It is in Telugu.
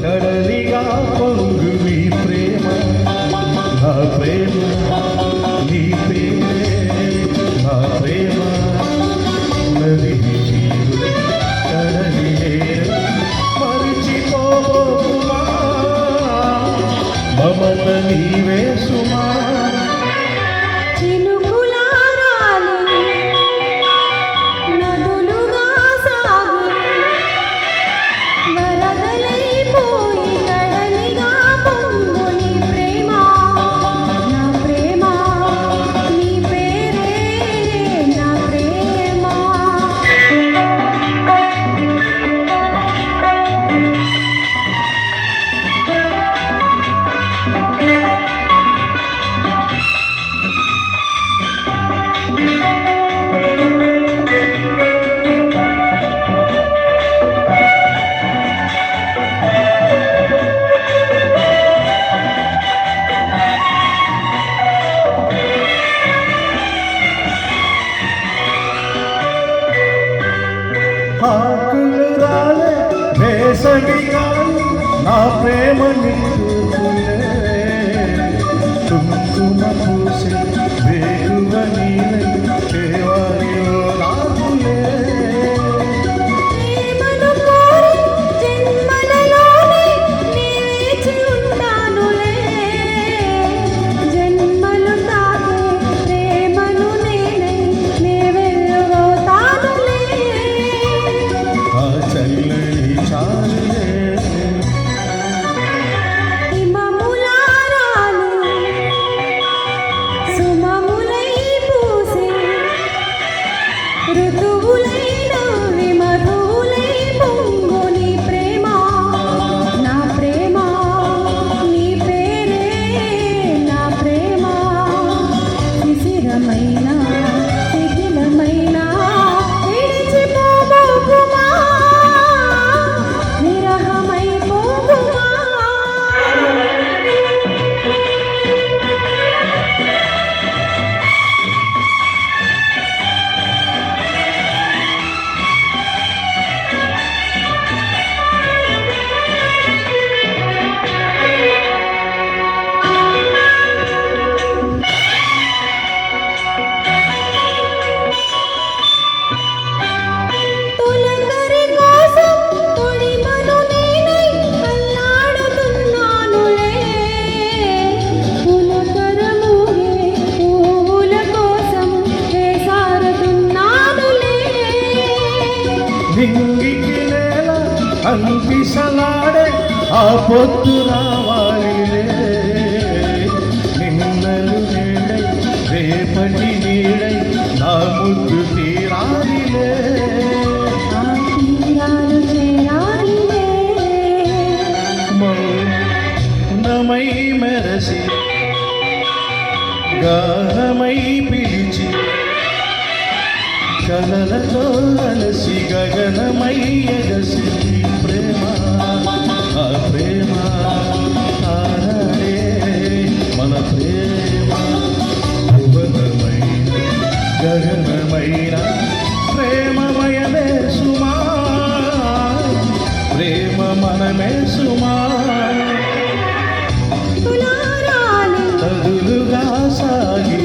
కడలిగా పొంగు నీ ప్రేమ, నా ప్రేమ నీ ప్రేమే, నా ప్రేమ నది నీరు కడలి మరిచిపోబోకుమా, మమత నీవే సుమా. ఆకులు రాలే వేసవిగాని నా ప్రేమ నిండుకునే, కుంకుమ పూసే వేగువ నీలై కేవలిలో నాకులే. నింగికి నేల అంకిసలాడే ఆ పొద్దు రావాలిలే, నిన్నలు నీడై రేపటి నీడై నా ముద్దు తీరాలిలే, మౌనమై మెరసి గానమై పిలిచి కలలతో అలసి గగనమై ఎగసి ప్రేమ, ఆ ప్రేమ ఆడే మన ప్రేమ, భువనమైన గగనమైన ప్రేమమయమే సుమా, ప్రేమ మనమే సుమా. నదులుగా సాగి